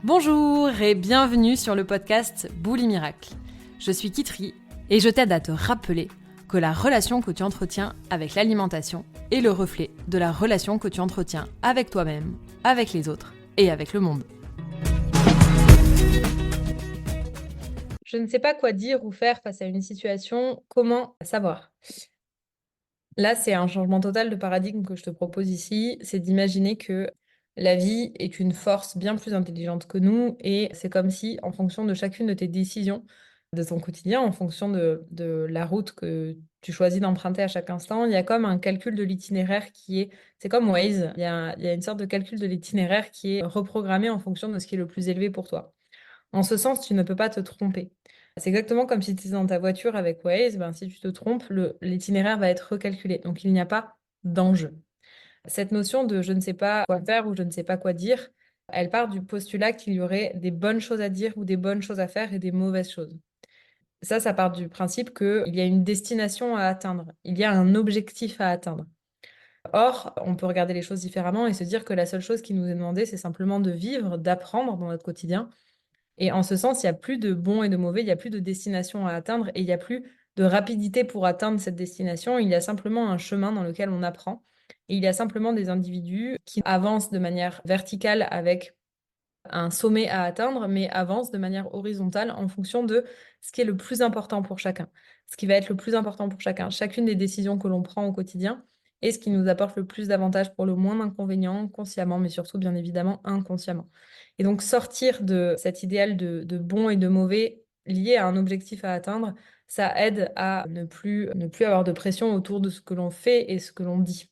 Bonjour et bienvenue sur le podcast Bouli Miracle. Je suis Kitri et je t'aide à te rappeler que la relation que tu entretiens avec l'alimentation est le reflet de la relation que tu entretiens avec toi-même, avec les autres et avec le monde. Je ne sais pas quoi dire ou faire face à une situation, comment savoir? Là, c'est un changement total de paradigme que je te propose ici, c'est d'imaginer que la vie est une force bien plus intelligente que nous et c'est comme si, en fonction de chacune de tes décisions, de ton quotidien, en fonction de la route que tu choisis d'emprunter à chaque instant, il y a comme un calcul de l'itinéraire c'est comme Waze, il y a une sorte de calcul de l'itinéraire qui est reprogrammé en fonction de ce qui est le plus élevé pour toi. En ce sens, tu ne peux pas te tromper. C'est exactement comme si tu étais dans ta voiture avec Waze, ben, si tu te trompes, l'itinéraire va être recalculé. Donc, il n'y a pas d'enjeu. Cette notion de je ne sais pas quoi faire ou je ne sais pas quoi dire, elle part du postulat qu'il y aurait des bonnes choses à dire ou des bonnes choses à faire et des mauvaises choses. Ça part du principe qu'il y a une destination à atteindre, il y a un objectif à atteindre. Or, on peut regarder les choses différemment et se dire que la seule chose qui nous est demandée, c'est simplement de vivre, d'apprendre dans notre quotidien. Et en ce sens, il n'y a plus de bon et de mauvais, il n'y a plus de destination à atteindre et il n'y a plus de rapidité pour atteindre cette destination. Il y a simplement un chemin dans lequel on apprend. Et il y a simplement des individus qui avancent de manière verticale avec un sommet à atteindre, mais avancent de manière horizontale en fonction de ce qui est le plus important pour chacun. Ce qui va être le plus important pour chacun. Chacune des décisions que l'on prend au quotidien est ce qui nous apporte le plus d'avantages pour le moins d'inconvénients, consciemment, mais surtout, bien évidemment, inconsciemment. Et donc, sortir de cet idéal de bon et de mauvais lié à un objectif à atteindre, ça aide à ne plus avoir de pression autour de ce que l'on fait et ce que l'on dit.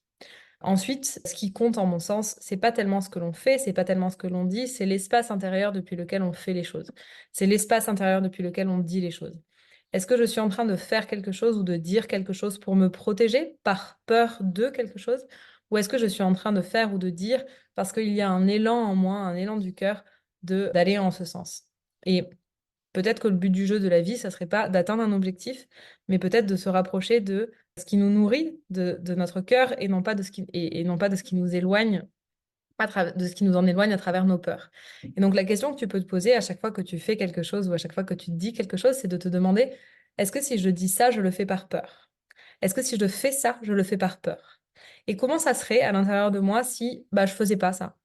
Ensuite, ce qui compte en mon sens, c'est pas tellement ce que l'on fait, c'est pas tellement ce que l'on dit, c'est l'espace intérieur depuis lequel on fait les choses. C'est l'espace intérieur depuis lequel on dit les choses. Est-ce que je suis en train de faire quelque chose ou de dire quelque chose pour me protéger par peur de quelque chose? Ou est-ce que je suis en train de faire ou de dire parce qu'il y a un élan en moi, un élan du cœur d'aller en ce sens? Et peut-être que le but du jeu de la vie, ça serait pas d'atteindre un objectif, mais peut-être de se rapprocher de ce qui nous nourrit, de notre cœur, et non pas de et non pas de ce qui nous éloigne, de ce qui nous en éloigne à travers nos peurs. Et donc la question que tu peux te poser à chaque fois que tu fais quelque chose ou à chaque fois que tu dis quelque chose, c'est de te demander, est-ce que si je dis ça, je le fais par peur? Est-ce que si je fais ça, je le fais par peur? Et comment ça serait à l'intérieur de moi si je faisais pas ça?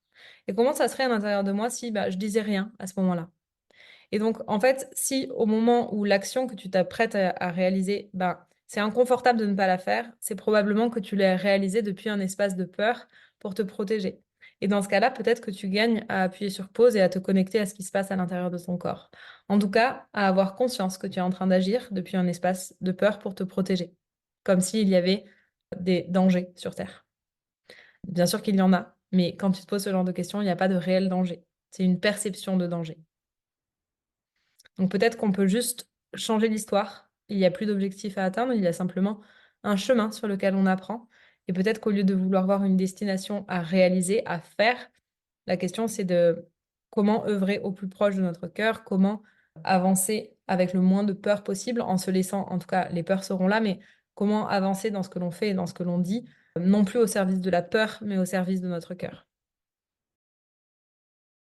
Et comment ça serait à l'intérieur de moi si je disais rien à ce moment-là? Et donc, en fait, si au moment où l'action que tu t'apprêtes à réaliser, c'est inconfortable de ne pas la faire, c'est probablement que tu l'as réalisée depuis un espace de peur pour te protéger. Et dans ce cas-là, peut-être que tu gagnes à appuyer sur pause et à te connecter à ce qui se passe à l'intérieur de ton corps. En tout cas, à avoir conscience que tu es en train d'agir depuis un espace de peur pour te protéger, comme s'il y avait des dangers sur Terre. Bien sûr qu'il y en a, mais quand tu te poses ce genre de questions, il n'y a pas de réel danger. C'est une perception de danger. Donc peut-être qu'on peut juste changer l'histoire. Il n'y a plus d'objectif à atteindre, il y a simplement un chemin sur lequel on apprend. Et peut-être qu'au lieu de vouloir voir une destination à réaliser, à faire, la question c'est de comment œuvrer au plus proche de notre cœur, comment avancer avec le moins de peur possible en se laissant, en tout cas les peurs seront là, mais comment avancer dans ce que l'on fait et dans ce que l'on dit, non plus au service de la peur, mais au service de notre cœur.